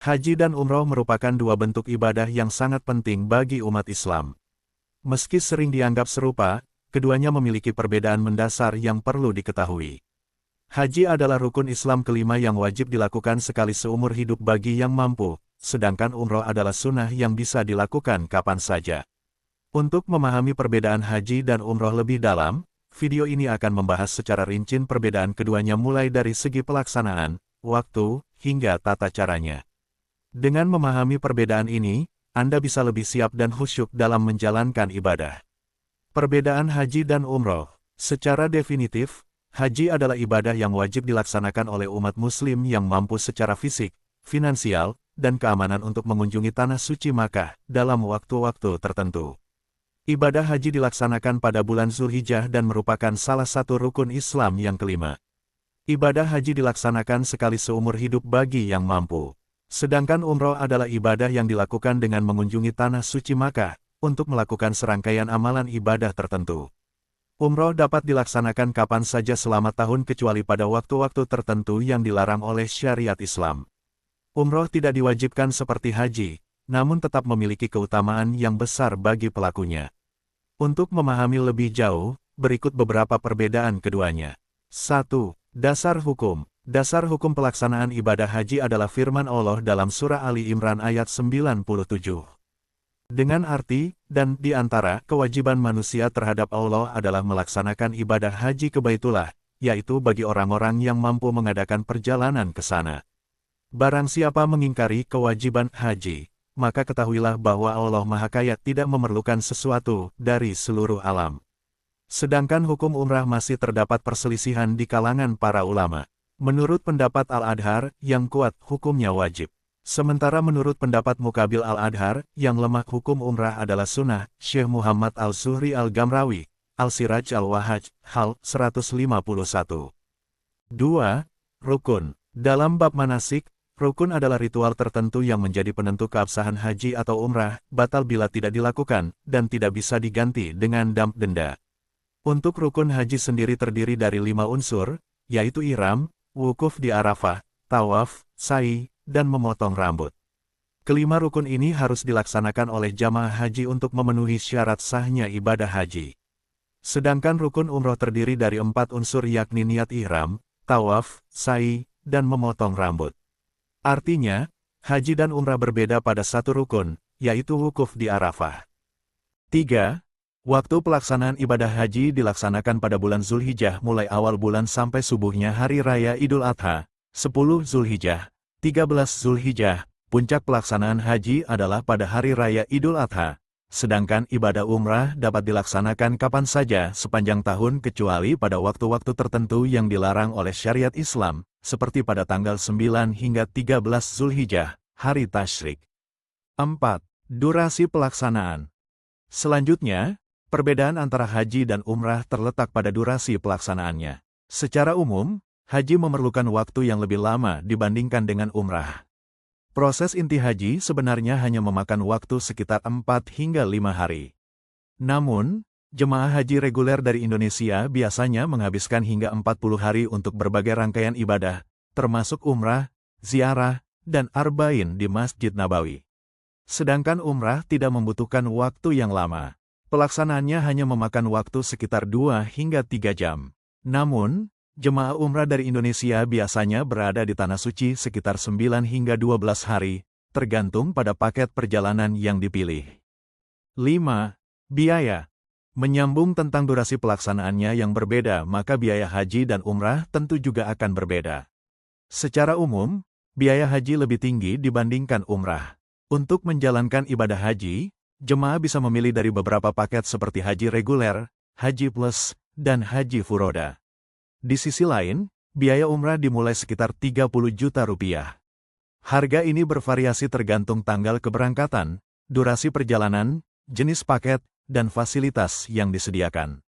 Haji dan umroh merupakan dua bentuk ibadah yang sangat penting bagi umat Islam. Meski sering dianggap serupa, keduanya memiliki perbedaan mendasar yang perlu diketahui. Haji adalah rukun Islam kelima yang wajib dilakukan sekali seumur hidup bagi yang mampu, sedangkan umroh adalah sunnah yang bisa dilakukan kapan saja. Untuk memahami perbedaan haji dan umroh lebih dalam, video ini akan membahas secara rinci perbedaan keduanya mulai dari segi pelaksanaan, waktu, hingga tata caranya. Dengan memahami perbedaan ini, Anda bisa lebih siap dan khusyuk dalam menjalankan ibadah. Perbedaan haji dan umroh. Secara definitif, haji adalah ibadah yang wajib dilaksanakan oleh umat muslim yang mampu secara fisik, finansial, dan keamanan untuk mengunjungi tanah suci Makkah dalam waktu-waktu tertentu. Ibadah haji dilaksanakan pada bulan Zulhijjah dan merupakan salah satu rukun Islam yang kelima. Ibadah haji dilaksanakan sekali seumur hidup bagi yang mampu. Sedangkan umroh adalah ibadah yang dilakukan dengan mengunjungi tanah suci Makkah untuk melakukan serangkaian amalan ibadah tertentu. Umroh dapat dilaksanakan kapan saja selama tahun kecuali pada waktu-waktu tertentu yang dilarang oleh syariat Islam. Umroh tidak diwajibkan seperti haji, namun tetap memiliki keutamaan yang besar bagi pelakunya. Untuk memahami lebih jauh, berikut beberapa perbedaan keduanya. 1. Dasar hukum. Dasar hukum pelaksanaan ibadah haji adalah firman Allah dalam surah Ali Imran ayat 97. Dengan arti, dan di antara kewajiban manusia terhadap Allah adalah melaksanakan ibadah haji ke Baitullah, yaitu bagi orang-orang yang mampu mengadakan perjalanan ke sana. Barang siapa mengingkari kewajiban haji, maka ketahuilah bahwa Allah Maha Kaya tidak memerlukan sesuatu dari seluruh alam. Sedangkan hukum umrah masih terdapat perselisihan di kalangan para ulama. Menurut pendapat Al-Adhar, yang kuat hukumnya wajib. Sementara menurut pendapat Muqabil Al-Adhar, yang lemah hukum umrah adalah sunnah, Syekh Muhammad Al-Zuhri Al-Gamrawi, Al-Siraj Al-Wahaj, Hal 151. 2. Rukun. Dalam bab manasik, rukun adalah ritual tertentu yang menjadi penentu keabsahan haji atau umrah, batal bila tidak dilakukan, dan tidak bisa diganti dengan denda. Untuk rukun haji sendiri terdiri dari 5 unsur, yaitu ihram, wukuf di Arafah, tawaf, sa'i, dan memotong rambut. Kelima rukun ini harus dilaksanakan oleh jamaah haji untuk memenuhi syarat sahnya ibadah haji. Sedangkan rukun umroh terdiri dari 4 unsur yakni niat ihram, tawaf, sa'i, dan memotong rambut. Artinya, haji dan umrah berbeda pada satu rukun, yaitu wukuf di Arafah. 3. Waktu pelaksanaan ibadah haji dilaksanakan pada bulan Zulhijjah mulai awal bulan sampai subuhnya hari raya Idul Adha, 10 Zulhijjah, 13 Zulhijjah. Puncak pelaksanaan haji adalah pada hari raya Idul Adha, sedangkan ibadah umrah dapat dilaksanakan kapan saja sepanjang tahun kecuali pada waktu-waktu tertentu yang dilarang oleh syariat Islam, seperti pada tanggal 9 hingga 13 Zulhijjah, hari tasyrik. 4. Durasi pelaksanaan. Selanjutnya, perbedaan antara haji dan umrah terletak pada durasi pelaksanaannya. Secara umum, haji memerlukan waktu yang lebih lama dibandingkan dengan umrah. Proses inti haji sebenarnya hanya memakan waktu sekitar 4 hingga 5 hari. Namun, jemaah haji reguler dari Indonesia biasanya menghabiskan hingga 40 hari untuk berbagai rangkaian ibadah, termasuk umrah, ziarah, dan arba'in di Masjid Nabawi. Sedangkan umrah tidak membutuhkan waktu yang lama. Pelaksanaannya hanya memakan waktu sekitar 2 hingga 3 jam. Namun, jemaah umrah dari Indonesia biasanya berada di Tanah Suci sekitar 9 hingga 12 hari, tergantung pada paket perjalanan yang dipilih. 5. Biaya. Menyambung tentang durasi pelaksanaannya yang berbeda, maka biaya haji dan umrah tentu juga akan berbeda. Secara umum, biaya haji lebih tinggi dibandingkan umrah. Untuk menjalankan ibadah haji, jemaah bisa memilih dari beberapa paket seperti haji reguler, haji plus, dan haji furoda. Di sisi lain, biaya umrah dimulai sekitar 30 juta rupiah. Harga ini bervariasi tergantung tanggal keberangkatan, durasi perjalanan, jenis paket, dan fasilitas yang disediakan.